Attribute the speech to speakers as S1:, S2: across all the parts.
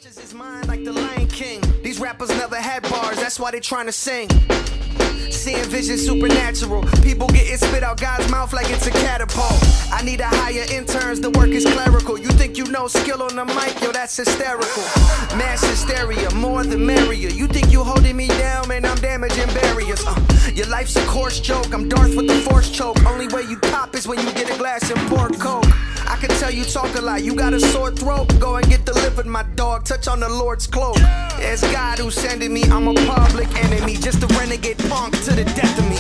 S1: Conscious is mine like the Lion King. These rappers never had bars, that's why they trying to sing. Seeing vision supernatural. People getting spit out God's mouth like it's a catapult. I need to hire interns, the work is clerical. You think you know skill on the mic, yo, that's hysterical. Mass hysteria, more the merrier. You think you holding me down, man, I'm damaging barriers. Your life's a coarse joke, I'm Darth with the force choke. Only way you pop is when you get a glass and pour coke. I can tell you talk a lot, you got a sore throat. Go and get delivered, my dog, touch on the Lord's cloak. It's God who's sending me, I'm a public enemy. Just a renegade punk to the death of me.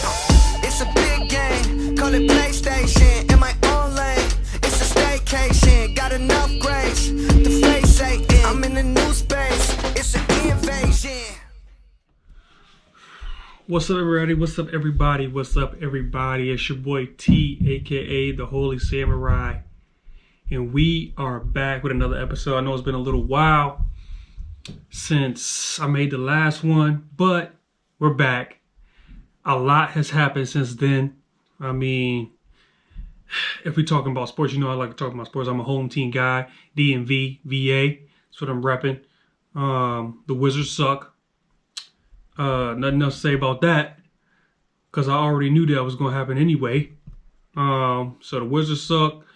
S1: It's a big game, call it PlayStation. In my own lane, it's a staycation. Got enough grace to face Satan. I'm in a new space, it's an invasion.
S2: What's up, everybody? What's up, everybody? What's up, everybody? It's your boy T, aka the Holy Samurai. And we are back with another episode. I know it's been a little while since I made the last one, but we're back. A lot has happened since then. I mean, if we're talking about sports, you know I like to talk about sports. I'm a home team guy, DMV, VA. That's what I'm repping. The Wizards suck. Nothing else to say about that, because I already knew that was going to happen anyway. So the Wizards suck.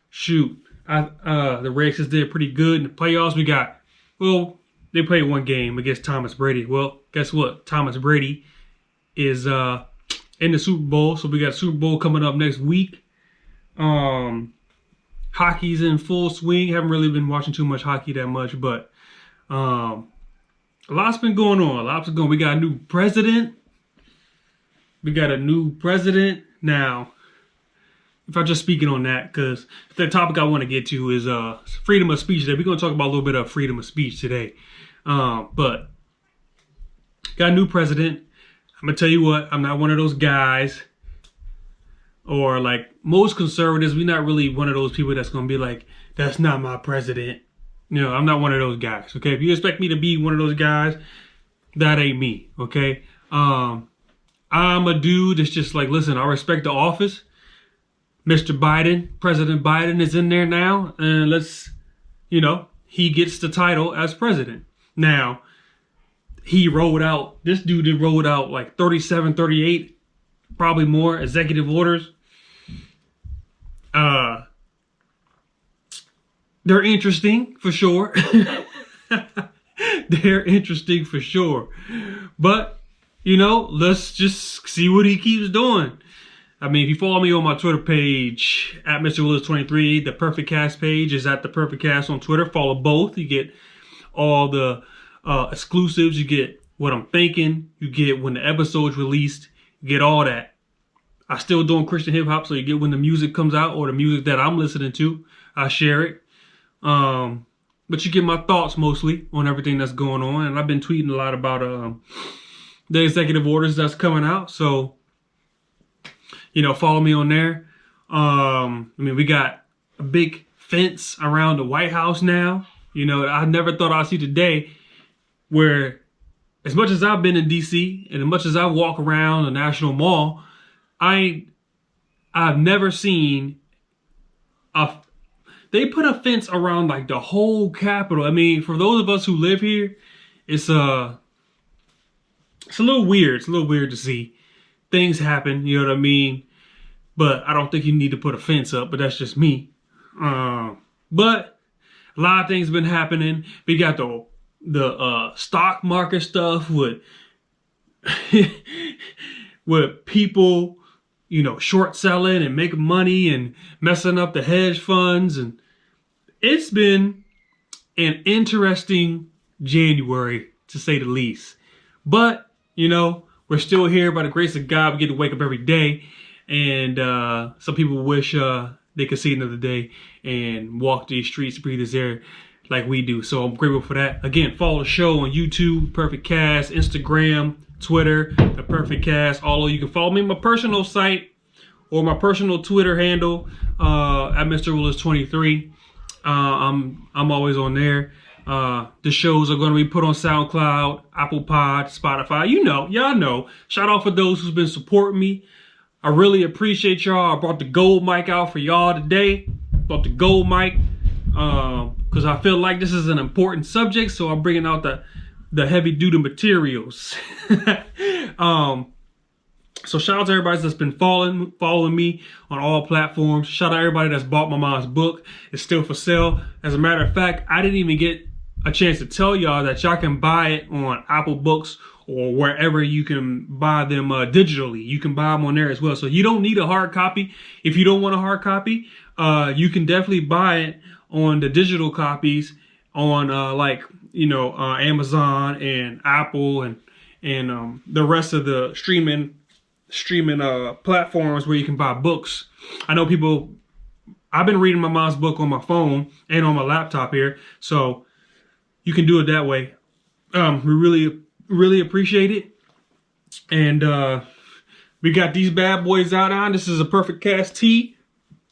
S2: Shoot. The Redskins did pretty good in the playoffs. They played one game against Thomas Brady. Well, guess what? Thomas Brady is in the Super Bowl. So we got Super Bowl coming up next week. Hockey's in full swing. Haven't really been watching too much hockey that much, but a lot's been going on. We got a new president. Now. If I'm just speaking on that, because the topic I want to get to is freedom of speech today. We're going to talk about a little bit of freedom of speech today. But got a new president. I'm going to tell you what, I'm not one of those guys, or like most conservatives, we're not really one of those people that's going to be like, that's not my president. You know, I'm not one of those guys, okay? If you expect me to be one of those guys, that ain't me, okay? I'm a dude that's just like, listen, I respect the office. Mr. Biden, President Biden is in there now, and he gets the title as president. Now, this dude rolled out like 37, 38, probably more executive orders. They're interesting for sure. They're interesting for sure. But, let's just see what he keeps doing. I mean, if you follow me on my Twitter page, at Mr. Willis23, the Perfect Cast page is at the Perfect Cast on Twitter. Follow both. You get all the exclusives. You get what I'm thinking. You get when the episode's released. You get all that. I still doing Christian hip hop, so you get when the music comes out or the music that I'm listening to. I share it. But you get my thoughts mostly on everything that's going on. And I've been tweeting a lot about the executive orders that's coming out. So, follow me on there. We got a big fence around the White House now. I never thought I'd see the day where, as much as I've been in DC and as much as I walk around the National Mall, I've never seen they put a fence around like the whole Capitol. I mean, for those of us who live here, it's a little weird. It's a little weird to see. Things happen, you know what I mean? But I don't think you need to put a fence up, but that's just me. But a lot of things been happening. We got the stock market stuff with with people, short selling and making money and messing up the hedge funds. And it's been an interesting January, to say the least. But, we're still here by the grace of God. We get to wake up every day. And some people wish they could see another day and walk these streets, breathe this air like we do. So I'm grateful for that. Again, follow the show on YouTube, Perfect Cast, Instagram, Twitter, The Perfect Cast. All of you can follow me on my personal site or my personal Twitter handle at Mr. Willis23. I'm always on there. The shows are going to be put on SoundCloud, Apple Pod, Spotify. Y'all know. Shout out for those who's been supporting me. I really appreciate y'all. I brought the gold mic out for y'all today. Brought the gold mic. because I feel like this is an important subject, so I'm bringing out the heavy duty materials. So shout out to everybody that's been following me on all platforms. Shout out everybody that's bought my mom's book. It's still for sale. As a matter of fact, I didn't even get a chance to tell y'all that y'all can buy it on Apple Books or wherever you can buy them digitally. You can buy them on there as well. So you don't need a hard copy. If you don't want a hard copy, you can definitely buy it on the digital copies on Amazon and Apple and the rest of the streaming platforms where you can buy books. I know I've been reading my mom's book on my phone and on my laptop here, so you can do it that way. We really appreciate it. And we got these bad boys out on. This is a Perfect Cast tee.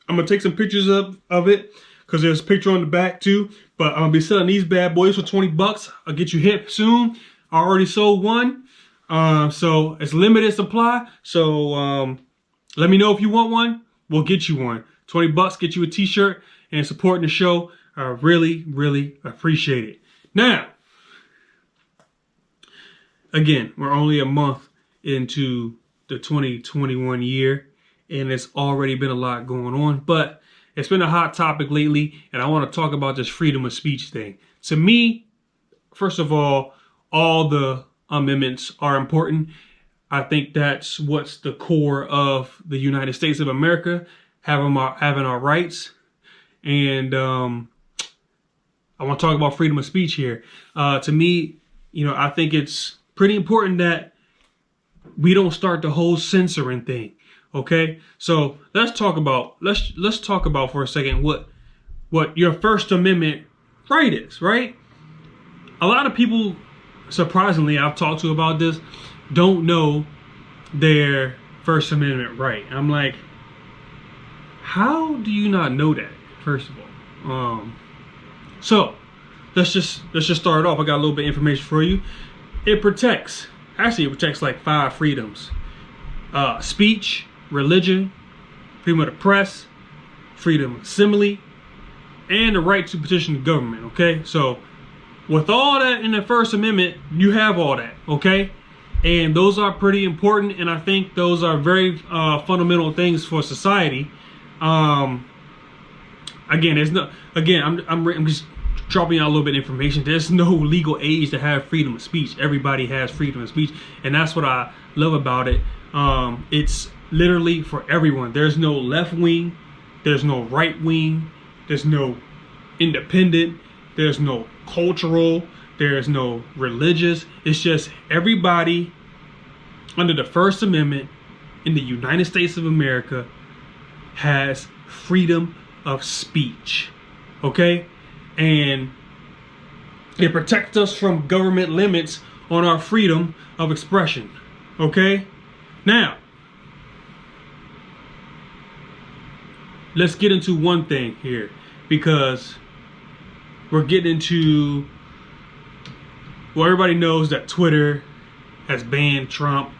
S2: I'm gonna take some pictures of it because there's a picture on the back too. But I'm gonna be selling these bad boys for 20 bucks. I'll get you hip soon. I already sold one. So it's limited supply. So let me know if you want one. We'll get you one. 20 bucks, get you a t-shirt, and supporting the show. I really appreciate it. Now, again, we're only a month into the 2021 year, and it's already been a lot going on, but it's been a hot topic lately, and I want to talk about this freedom of speech thing. To me, first of all the amendments are important. I think that's what's the core of the United States of America, having our rights. And I want to talk about freedom of speech here. To me, I think it's pretty important that we don't start the whole censoring thing. Okay, so let's talk about for a second what your First Amendment right is. Right, a lot of people, surprisingly, I've talked to about this, don't know their First Amendment right. I'm like, how do you not know that? First of all, so let's just start off. I got a little bit of information for you. It protects like 5 freedoms: speech, religion, freedom of the press, freedom of assembly, and the right to petition the government. Okay, so with all that in the First Amendment, you have all that. Okay, and those are pretty important, and I think those are very fundamental things for society. I'm just dropping out a little bit of information. There's no legal age to have freedom of speech. Everybody has freedom of speech, and that's what I love about it. It's literally for everyone. There's no left wing, there's no right wing, there's no independent, there's no cultural, there's no religious. It's just everybody under the First Amendment in the United States of America has freedom of speech. Okay? And it protects us from government limits on our freedom of expression. Okay? Now, let's get into one thing here, because we're getting into, well, everybody knows that Twitter has banned Trump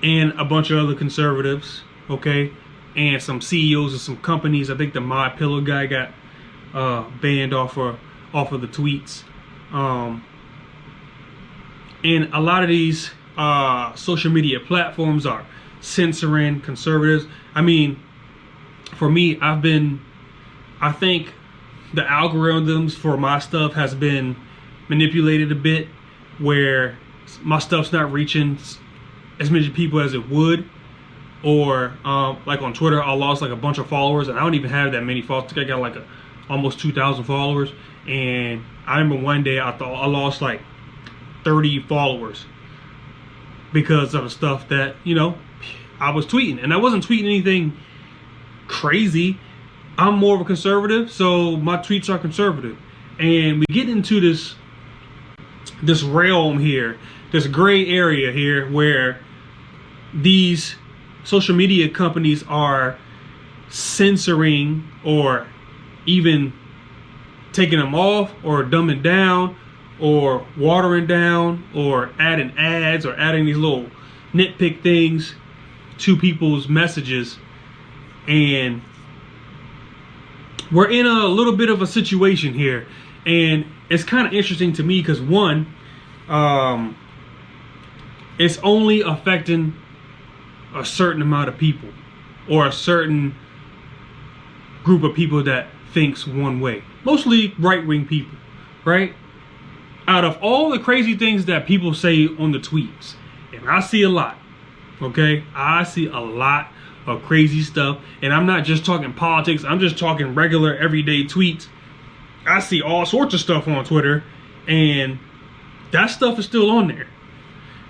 S2: and a bunch of other conservatives, okay, and some CEOs of some companies. I think the My Pillow guy got banned off of the tweets, and a lot of these social media platforms are censoring conservatives. I mean, for me, I think the algorithms for my stuff has been manipulated a bit, where my stuff's not reaching as many people as it would. Or like on Twitter, I lost like a bunch of followers, and I don't even have that many followers. I think I got like almost 2,000 followers, and I remember one day I thought I lost like 30 followers because of the stuff that I was tweeting, and I wasn't tweeting anything crazy. I'm more of a conservative, so my tweets are conservative. And we get into this realm here, this gray area here, where these social media companies are censoring or even taking them off or dumbing down or watering down or adding ads or adding these little nitpick things to people's messages. And we're in a little bit of a situation here, and it's kind of interesting to me because one, it's only affecting a certain amount of people or a certain group of people that thinks one way, mostly right-wing people, right? Out of all the crazy things that people say on the tweets, and I see a lot, okay? I see a lot of crazy stuff, and I'm not just talking politics, I'm just talking regular everyday tweets. I see all sorts of stuff on Twitter, and that stuff is still on there.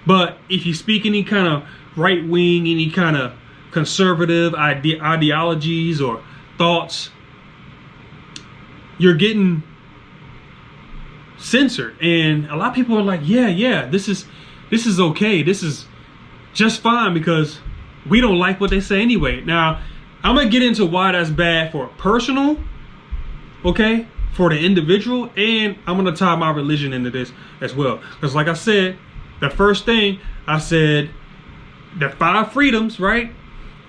S2: But if you speak any kind of right wing, any kind of conservative ideologies or thoughts, you're getting censored. And a lot of people are like, yeah, this is okay, this is just fine, because we don't like what they say anyway. Now, I'm gonna get into why that's bad for personal, okay, for the individual, and I'm gonna tie my religion into this as well. Because like I said, the first thing I said, the 5 freedoms, right?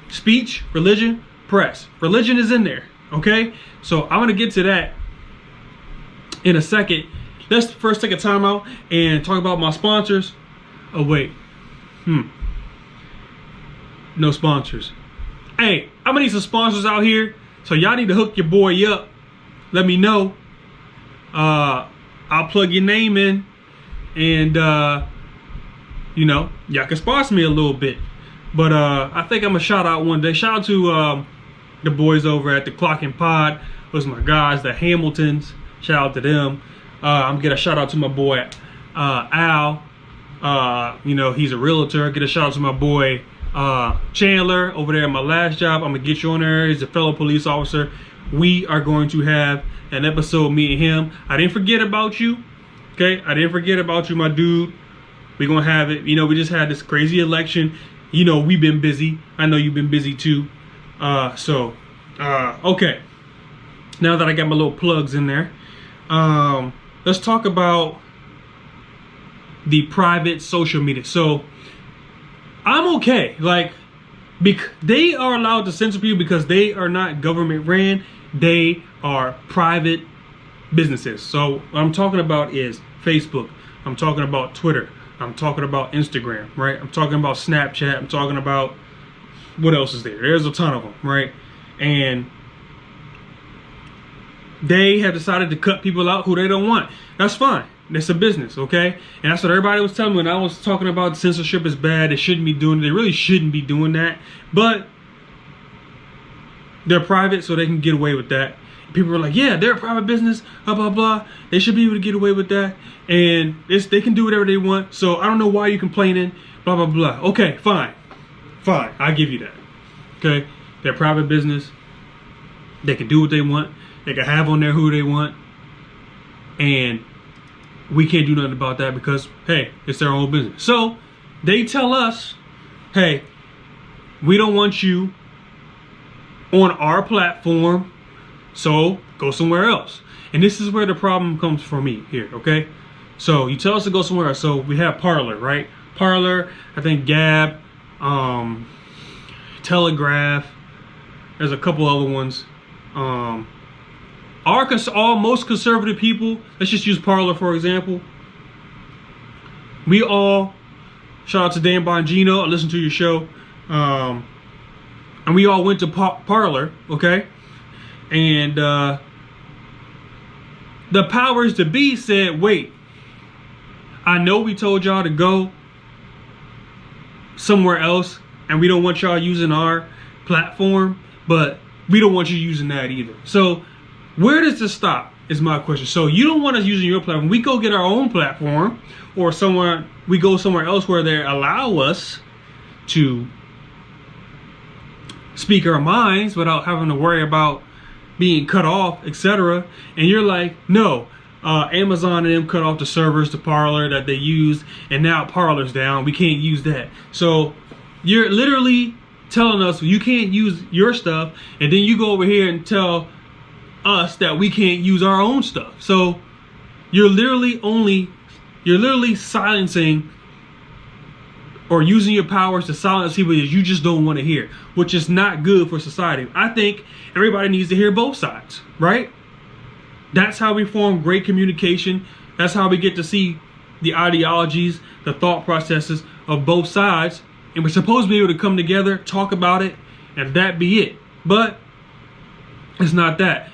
S2: Speech, religion, press. Religion is in there, okay? So I'm gonna get to that in a second. Let's first take a time out and talk about my sponsors. Oh wait, no sponsors. Hey, I'm gonna need some sponsors out here, so y'all need to hook your boy up. Let me know. I'll plug your name in, and you know, y'all can sponsor me a little bit. But I think I'm gonna shout out one day. Shout out to the boys over at the Clock and Pod. Those are my guys, the Hamiltons. Shout out to them. I'm gonna get a shout out to my boy Al. You know, he's a realtor. Get a shout out to my boy Chandler over there at my last job. I'm gonna get you on there. He's a fellow police officer. We are going to have an episode, me and him. I didn't forget about you, okay? I didn't forget about you, my dude. We're gonna have it. You know, we just had this crazy election. You know, we've been busy. I know you've been busy too. Okay. Now that I got my little plugs in there, let's talk about the private social media. So I'm okay. Like, they are allowed to censor people because they are not government ran. They are private businesses. So what I'm talking about is Facebook. I'm talking about Twitter. I'm talking about Instagram, right? I'm talking about Snapchat. I'm talking about, what else is there? There's a ton of them, right? And they have decided to cut people out who they don't want. That's fine. It's a business, okay? And that's what everybody was telling me when I was talking about censorship is bad. They shouldn't be doing it. They really shouldn't be doing that. But they're private, so they can get away with that. People were like, yeah, they're a private business, blah, blah, blah. They should be able to get away with that. And they can do whatever they want. So I don't know why you're complaining, blah, blah, blah. Okay, fine. Fine, I give you that. Okay? They're a private business. They can do what they want. They can have on there who they want. And we can't do nothing about that because, hey, it's their own business. So they tell us, hey, we don't want you on our platform, so go somewhere else. And this is where the problem comes for me here, okay? So you tell us to go somewhere else. So we have Parler, right? Parler, I think Gab, Telegraph, there's a couple other ones. Most conservative people, let's just use Parler for example. We all, shout out to Dan Bongino, I listened to your show, and we all went to Parler, okay? And the powers to be said, wait, I know we told y'all to go somewhere else, and we don't want y'all using our platform, but we don't want you using that either. So where does this stop is my question. So you don't want us using your platform. We go get our own platform, or we go somewhere else where they allow us to speak our minds without having to worry about being cut off, etc. And you're like, no, Amazon and them cut off the servers to Parler that they used, and now Parler's down. We can't use that. So you're literally telling us you can't use your stuff, and then you go over here and tell us that we can't use our own stuff. So you're literally silencing or using your powers to silence people that you just don't want to hear, which is not good for society. I think everybody needs to hear both sides, right? That's how we form great communication. That's how we get to see the ideologies, the thought processes of both sides. And we're supposed to be able to come together, talk about it, and that be it. But it's not that.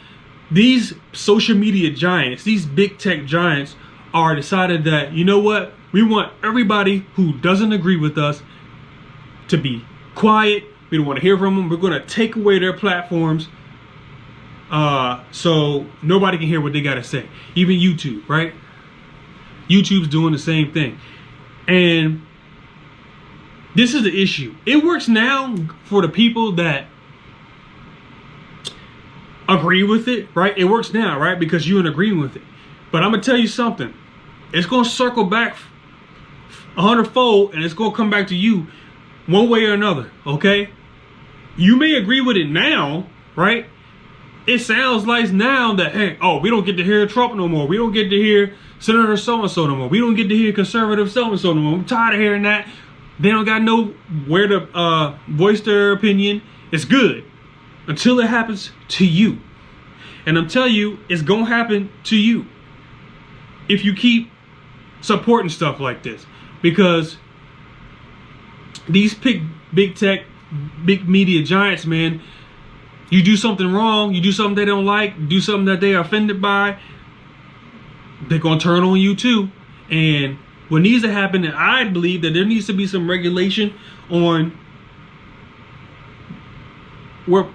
S2: These social media giants, these big tech giants are decided that, you know what? We want everybody who doesn't agree with us to be quiet. We don't want to hear from them. We're going to take away their platforms so nobody can hear what they got to say. Even YouTube, right? YouTube's doing the same thing. And this is the issue. It works now for the people that agree with it, right? It works now, right? Because you're in agreement with it. But I'm going to tell you something. It's going to circle back 100-fold, and it's going to come back to you one way or another, okay? You may agree with it now, right? It sounds like now that, hey, oh, we don't get to hear Trump no more. We don't get to hear Senator so-and-so no more. We don't get to hear conservative so-and-so no more. I'm tired of hearing that. They don't got nowhere to voice their opinion. It's good until it happens to you. And I'm telling you, it's going to happen to you if you keep supporting stuff like this. Because these big tech, big media giants, man, you do something wrong, you do something they don't like, you do something that they are offended by, they're going to turn on you too. And what needs to happen, and I believe that there needs to be some regulation on where,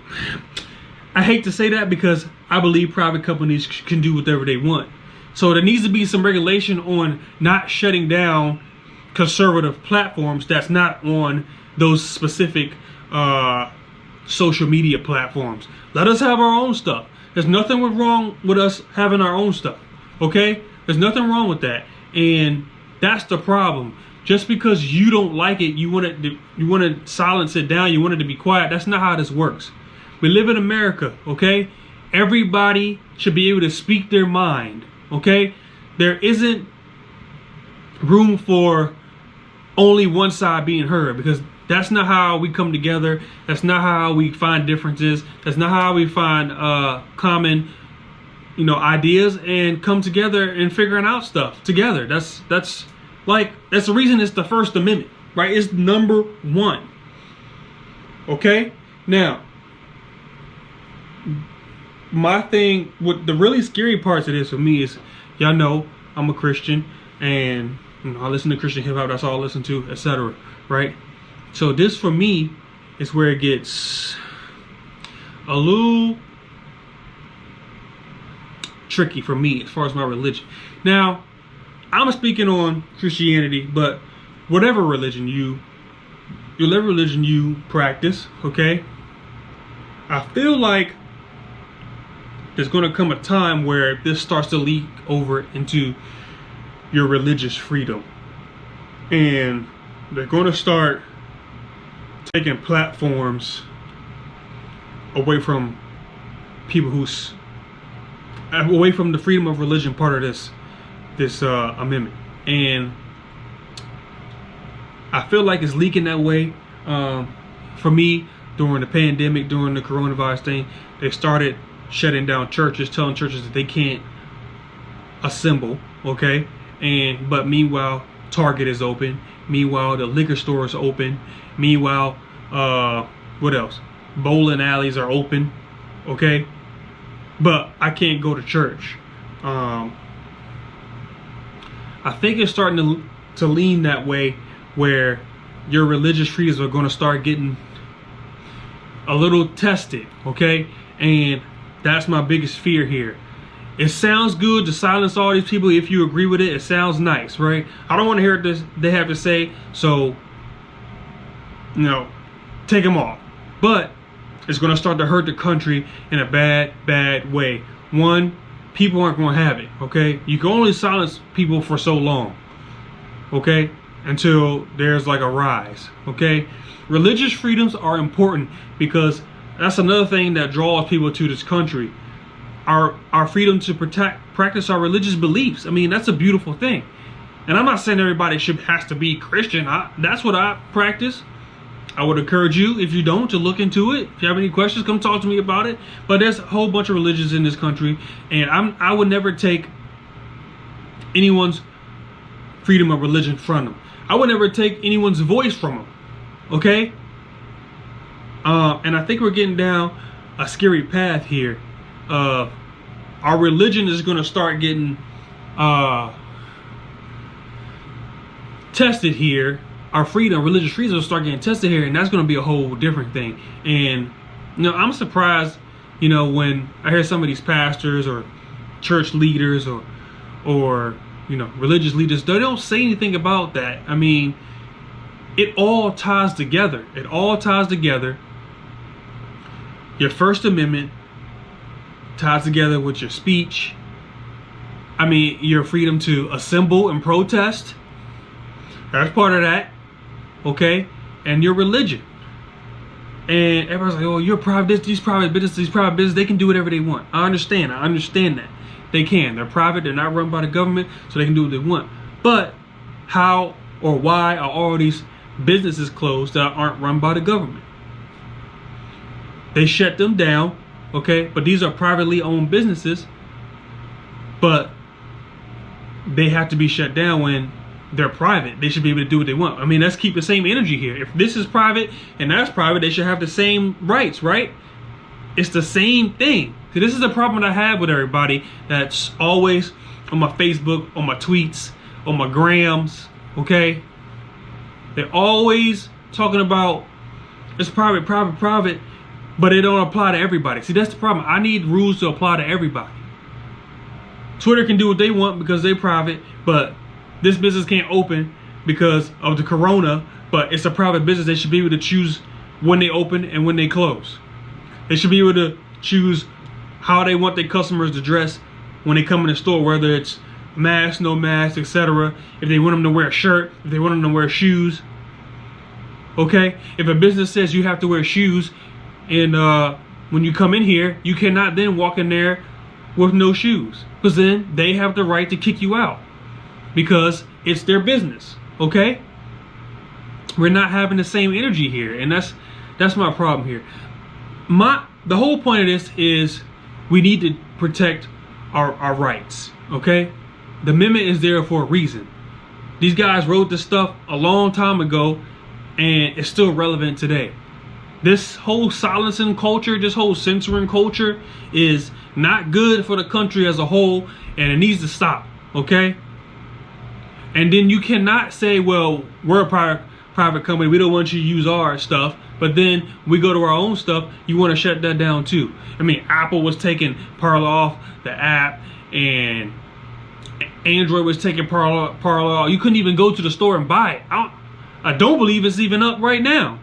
S2: I hate to say that because I believe private companies can do whatever they want. So there needs to be some regulation on not shutting down conservative platforms that's not on those specific social media platforms. Let us have our own stuff. There's nothing wrong with us having our own stuff, okay? There's nothing wrong with that. And that's the problem. Just because you don't like it, you want to silence it down, you want it to be quiet. That's not how this works. We live in America, okay? Everybody should be able to speak their mind, okay? There isn't room for only one side being heard, because that's not how we come together. That's not how we find differences. That's not how we find common, ideas and come together and figuring out stuff together. That's the reason it's the First Amendment, right? It's number one. Okay? Now, my thing, what the really scary parts of this for me is, y'all know I'm a Christian, and I listen to Christian hip hop. That's all I listen to, etc. Right? So this for me is where it gets a little tricky for me as far as my religion. Now, I'm speaking on Christianity, but whatever religion you practice, okay? I feel like there's going to come a time where this starts to leak over into your religious freedom. And they're going to start taking platforms away from people away from the freedom of religion part of this amendment. And I feel like it's leaking that way. For me, during the pandemic, during the coronavirus thing, they started shutting down churches, telling churches that they can't assemble, okay? But meanwhile, Target is open. Meanwhile, the liquor store is open. Meanwhile, what else? Bowling alleys are open, okay? But I can't go to church. I think it's starting to lean that way, where your religious freedoms are going to start getting a little tested, okay? And that's my biggest fear here. It sounds good to silence all these people if you agree with it. It sounds nice, right? I don't want to hear what they have to say, so take them off. But it's going to start to hurt the country in a bad way. One, people aren't going to have it, okay? You can only silence people for so long, okay? Until there's like a rise, okay? Religious freedoms are important because that's another thing that draws people to this country. Our freedom to practice our religious beliefs. I mean, that's a beautiful thing. And I'm not saying everybody has to be Christian. That's what I practice. I would encourage you, if you don't, to look into it. If you have any questions, come talk to me about it. But there's a whole bunch of religions in this country, and I would never take anyone's freedom of religion from them. I would never take anyone's voice from them. Okay? And I think we're getting down a scary path here. Our religion is going to start getting tested here. Our freedom, religious freedom, will start getting tested here, and that's going to be a whole different thing. And I'm surprised, when I hear some of these pastors or church leaders or religious leaders, they don't say anything about that. I mean, it all ties together. It all ties together. Your First Amendment ties together with your speech. I mean, your freedom to assemble and protest. That's part of that. Okay? And your religion. And everybody's like, oh, you're private, these private businesses, they can do whatever they want. I understand that. They can. They're private, they're not run by the government, so they can do what they want. But how or why are all these businesses closed that aren't run by the government? They shut them down, okay? But these are privately owned businesses, but they have to be shut down when they're private. They should be able to do what they want. I mean, let's keep the same energy here. If this is private and that's private, they should have the same rights, right? It's the same thing. See, this is the problem that I have with everybody that's always on my Facebook, on my tweets, on my grams, okay? They're always talking about it's private, but it don't apply to everybody. See, that's the problem. I need rules to apply to everybody. Twitter can do what they want because they're private, but this business can't open because of the corona, but it's a private business. They should be able to choose when they open and when they close. They should be able to choose how they want their customers to dress when they come in the store, whether it's mask, no mask, etc. If they want them to wear a shirt, if they want them to wear shoes. Okay? If a business says you have to wear shoes, and when you come in here, you cannot then walk in there with no shoes, because then they have the right to kick you out because it's their business. Okay? We're not having the same energy here, and that's my problem here. The whole point of this is we need to protect our rights. Okay? The amendment is there for a reason. These guys wrote this stuff a long time ago, and it's still relevant today. This whole silencing culture, this whole censoring culture is not good for the country as a whole, and it needs to stop. Okay? And then you cannot say, well, we're a private company, we don't want you to use our stuff, but then we go to our own stuff, you want to shut that down too. I mean, Apple was taking Parler off the app, and Android was taking Parler off. You couldn't even go to the store and buy it. I don't believe it's even up right now.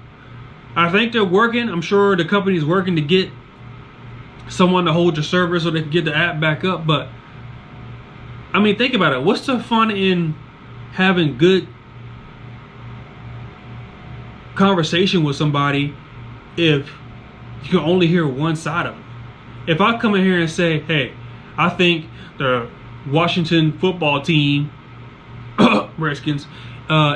S2: I think they're working. I'm sure the company's working to get someone to hold your server so they can get the app back up. But I mean, think about it. What's the fun in having good conversation with somebody if you can only hear one side of it? If I come in here and say, hey, I think the Washington football team, Redskins,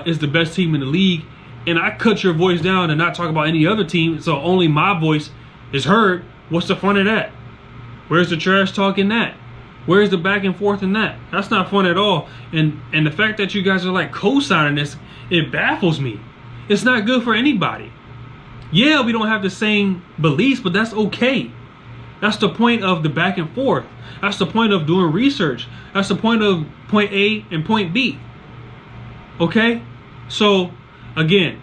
S2: is the best team in the league, and I cut your voice down and not talk about any other team, so only my voice is heard, what's the fun of that? Where's the trash talk in that? Where's the back and forth in that? That's not fun at all. And the fact that you guys are like co-signing this, it baffles me. It's not good for anybody. Yeah, we don't have the same beliefs, but that's okay. That's the point of the back and forth. That's the point of doing research. That's the point of point A and point B. Okay? So, again,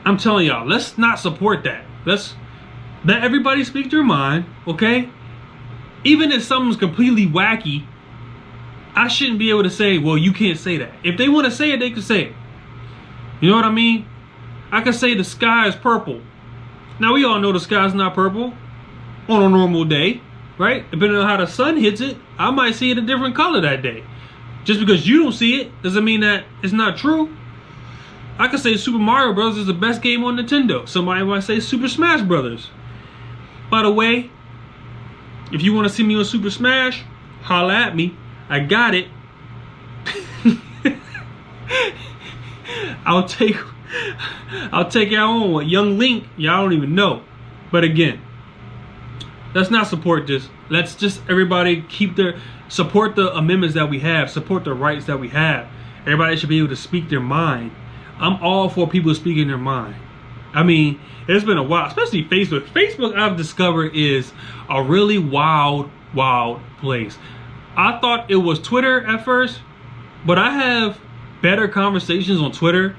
S2: I'm telling y'all, let's not support that. Let's let everybody speak their mind, okay? Even if something's completely wacky, I shouldn't be able to say, well, you can't say that. If they want to say it, they can say it. You know what I mean? I can say the sky is purple. Now, we all know the sky's not purple on a normal day, right? Depending on how the sun hits it, I might see it a different color that day. Just because you don't see it doesn't mean that it's not true. I could say Super Mario Bros. Is the best game on Nintendo. Somebody might say Super Smash Brothers. By the way, if you want to see me on Super Smash, holla at me. I got it. I'll take y'all on with Young Link. Y'all don't even know. But again, let's not support this. Let's just everybody support the amendments that we have, support the rights that we have. Everybody should be able to speak their mind. I'm all for people speaking their mind. I mean, it's been a while, especially Facebook. Facebook, I've discovered, is a really wild place. I thought it was Twitter at first, but I have better conversations on Twitter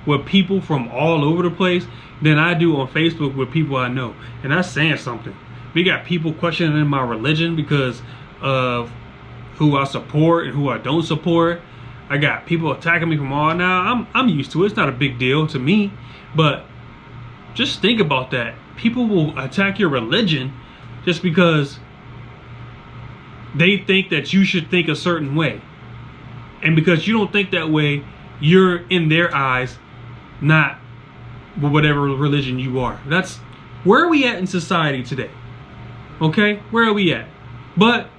S2: with people from all over the place than I do on Facebook with people I know. And that's saying something. We got people questioning my religion because of who I support and who I don't support. I got people attacking me from all. Now I'm used to it. It's not a big deal to me, but just think about that. People will attack your religion just because they think that you should think a certain way. And because you don't think that way, you're in their eyes not whatever religion you are. That's where are we at in society today? Okay, where are we at? But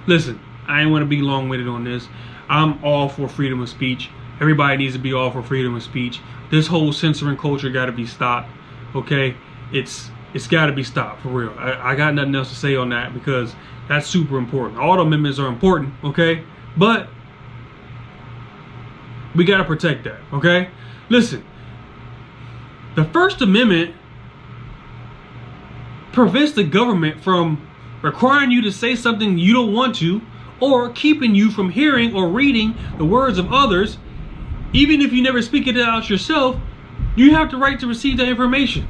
S2: listen, I ain't want to be long-winded on this. I'm all for freedom of speech. Everybody needs to be all for freedom of speech. This whole censoring culture got to be stopped. Okay, it's got to be stopped for real. I got nothing else to say on that because that's super important. All the amendments are important. Okay, but we got to protect that. Okay, listen. The First Amendment prevents the government from requiring you to say something you don't want to, or keeping you from hearing or reading the words of others. Even if you never speak it out yourself, you have the right to receive that information.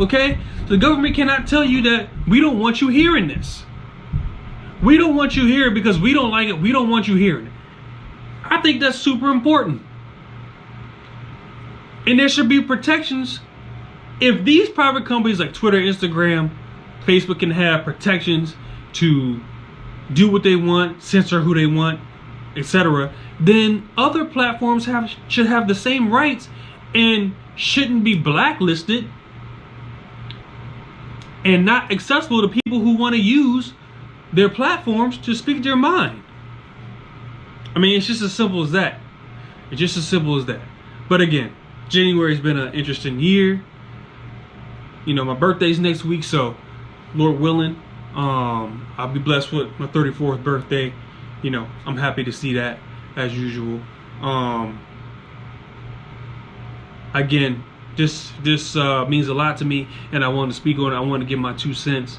S2: Okay? So the government cannot tell you that we don't want you hearing this. We don't want you here because we don't like it. We don't want you hearing it. I think that's super important. And there should be protections. If these private companies like Twitter, Instagram, Facebook can have protections to do what they want, censor who they want, etc., then other platforms should have the same rights and shouldn't be blacklisted and not accessible to people who want to use their platforms to speak their mind. I mean, it's just as simple as that. It's just as simple as that. But again, January's been an interesting year. You know, my birthday's next week, so Lord willing, I'll be blessed with my 34th birthday. You know, I'm happy to see that as usual. Again, this means a lot to me, and I want to speak on it. I want to give my 2 cents.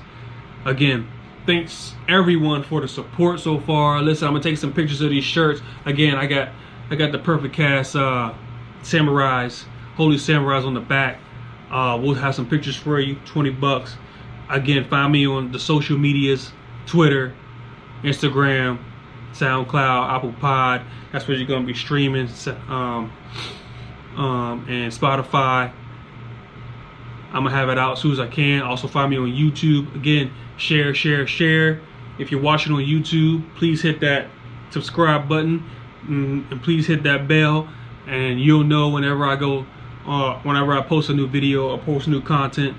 S2: Again, thanks everyone for the support so far. Listen, I'm gonna take some pictures of these shirts. Again, I got the Perfect Cast samurais, holy samurais on the back. We'll have some pictures for you. $20. Again, find me on the social medias: Twitter, Instagram, SoundCloud, Apple Pod. That's where you're gonna be streaming. And Spotify. I'm gonna have it out as soon as I can. Also find me on YouTube. Again, share. If you're watching on YouTube, please hit that subscribe button and please hit that bell, and you'll know whenever I post a new video or post new content.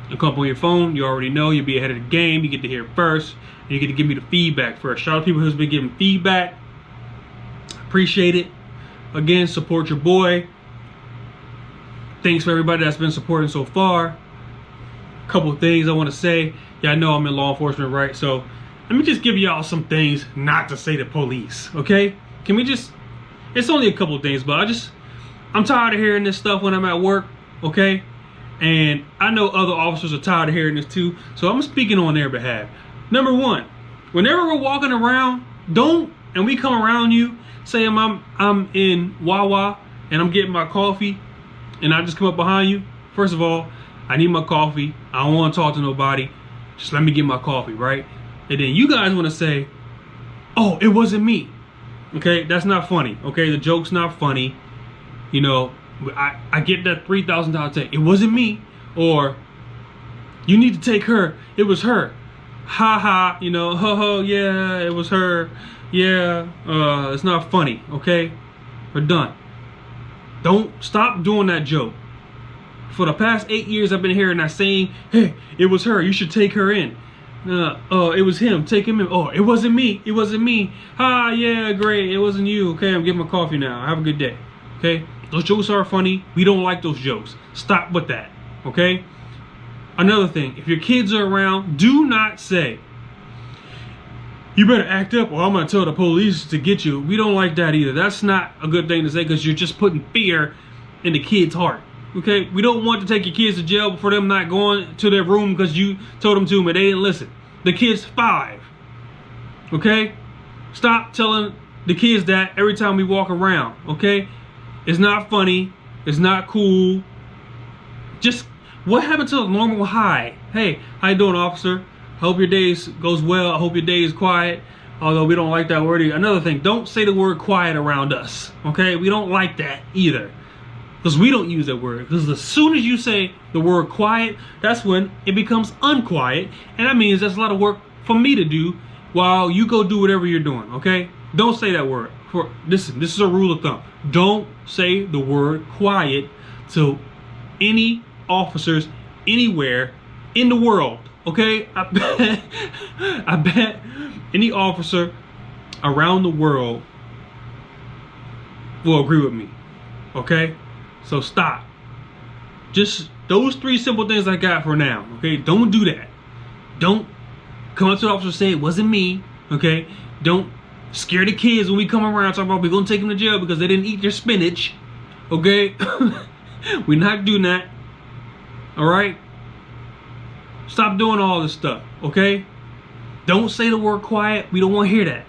S2: It'll come up on your phone. You already know. You'll be ahead of the game. You get to hear it first. And you get to give me the feedback first. Shout out to people who's been giving feedback. Appreciate it. Again, support your boy. Thanks for everybody that's been supporting so far. Couple of things I want to say. Yeah, I know I'm in law enforcement, right? So let me just give y'all some things not to say to police, okay? Can we just, it's only a couple of things, but I'm tired of hearing this stuff when I'm at work, okay? And I know other officers are tired of hearing this too, so I'm speaking on their behalf. Number one, whenever we're walking around, and we come around you, say I'm in Wawa and I'm getting my coffee, and I just come up behind you. First of all, I need my coffee. I don't want to talk to nobody. Just let me get my coffee, right? And then you guys want to say, oh, it wasn't me. Okay, that's not funny. Okay, the joke's not funny. You know, I get that $3,000 take. It wasn't me. Or, you need to take her. It was her. Ha ha, you know, ho ho, yeah, it was her. Yeah, it's not funny, okay? We're done. Don't stop doing that joke. For the past 8 years, I've been hearing that saying, hey, it was her, you should take her in. It was him. Take him in. Oh, it wasn't me. It wasn't me. Ah, yeah, great. It wasn't you. Okay, I'm getting my coffee now. Have a good day. Okay? Those jokes are funny. We don't like those jokes. Stop with that. Okay? Another thing, if your kids are around, do not say, you better act up or I'm going to tell the police to get you. We don't like that either. That's not a good thing to say because you're just putting fear in the kid's heart. Okay? We don't want to take your kids to jail for them not going to their room because you told them to, but they didn't listen. The kid's 5. Okay? Stop telling the kids that every time we walk around. Okay? It's not funny. It's not cool. Just, what happened to the normal hi? Hey, how you doing, officer? I hope your day goes well. I hope your day is quiet. Although we don't like that word either. Another thing, don't say the word quiet around us. Okay? We don't like that either. Because we don't use that word. Because as soon as you say the word quiet, that's when it becomes unquiet. And that means that's a lot of work for me to do while you go do whatever you're doing. Okay? Don't say that word. Listen, this is a rule of thumb. Don't say the word quiet to any officers anywhere in the world. Okay? I bet any officer around the world will agree with me. Okay? So stop. Just those 3 simple things I got for now. Okay? Don't do that. Don't come up to the officer and say it wasn't me. Okay? Don't scare the kids when we come around talking about we're gonna take them to jail because they didn't eat their spinach. Okay? We're not doing that. Alright? Stop doing all this stuff. Okay? Don't say the word quiet. We don't want to hear that.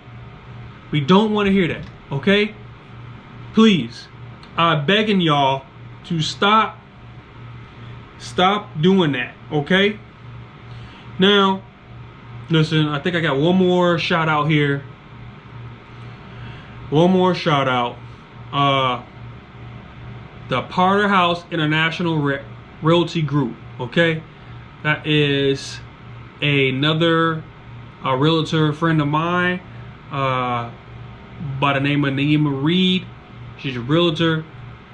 S2: We don't want to hear that. Okay? Please. I'm begging y'all to stop doing that. Okay? Now, listen, I think I got one more shout out here. One more shout out. The Parter House International Realty Group. Okay? That is another realtor friend of mine by the name of Naima Reed. She's a realtor.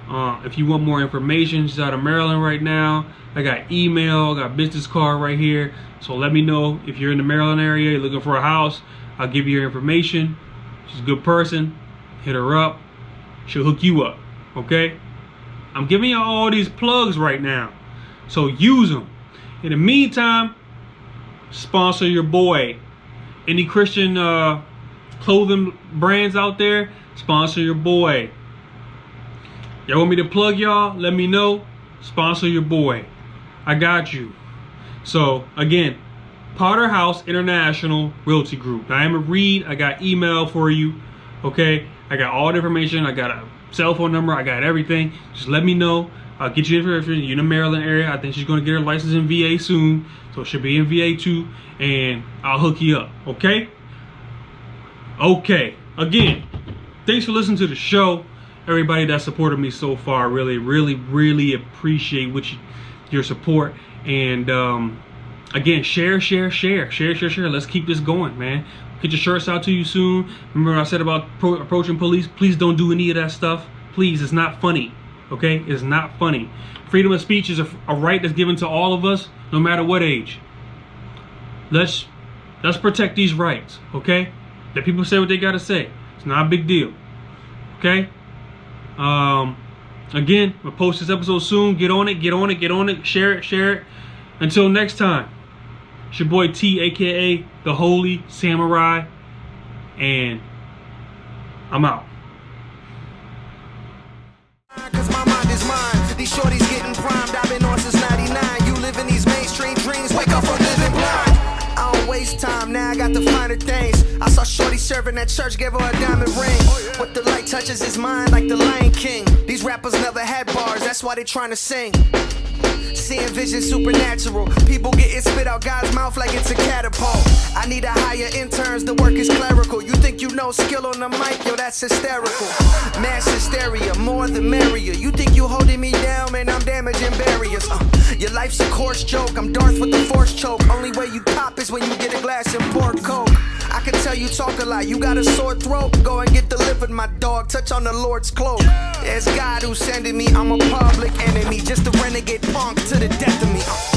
S2: If you want more information, she's out of Maryland right now. I got email, got business card right here. So let me know if you're in the Maryland area, you're looking for a house. I'll give you your information. She's a good person. Hit her up. She'll hook you up. Okay? I'm giving you all these plugs right now. So use them. In the meantime, sponsor your boy. Any Christian clothing brands out there, sponsor your boy. Y'all want me to plug y'all? Let me know. Sponsor your boy. I got you. So again, Potter House International Realty Group. I am a Reed. I got email for you. Okay, I got all the information. I got a cell phone number. I got everything. Just let me know. I'll get you information. You're in the Maryland area. I think she's going to get her license in VA soon. So she'll be in VA too. And I'll hook you up. Okay? Okay. Again, thanks for listening to the show. Everybody that supported me so far. Really, really, really appreciate your support. And again, share. Let's keep this going, man. Get your shirts out to you soon. Remember what I said about approaching police? Please don't do any of that stuff. Please, it's not funny. Okay, it's not funny. Freedom of speech is a right that's given to all of us, no matter what age. Let's protect these rights. Okay, let people say what they gotta say. It's not a big deal. Okay. Again, we'll post this episode soon. Get on it. Share it. Until next time, it's your boy T, aka the Holy Samurai, and I'm out.
S1: Cause my mind is mine. These shorties getting primed. I've been on since 99. You live in these mainstream dreams. Wake up from living blind. I don't waste time. Now I got the finer things. I saw shorty serving at church. Gave her a diamond ring. But the light touches his mind like the Lion King. These rappers never had bars. That's why they trying to sing. Seeing vision supernatural. People getting spit out God's mouth like it's a catapult. I need to hire interns, the work is clerical. You think you know skill on the mic, yo, that's hysterical. Mass hysteria, more the merrier. You think you holding me down, man, I'm damaging barriers. Your life's a coarse joke, I'm Darth with the force choke. Only way you pop is when you get a glass and pour coke. I can tell you talk a lot, you got a sore throat. Go and get delivered, my dog, touch on the Lord's cloak. It's God who's sending me, I'm a public enemy. Just a renegade punk to the death of me.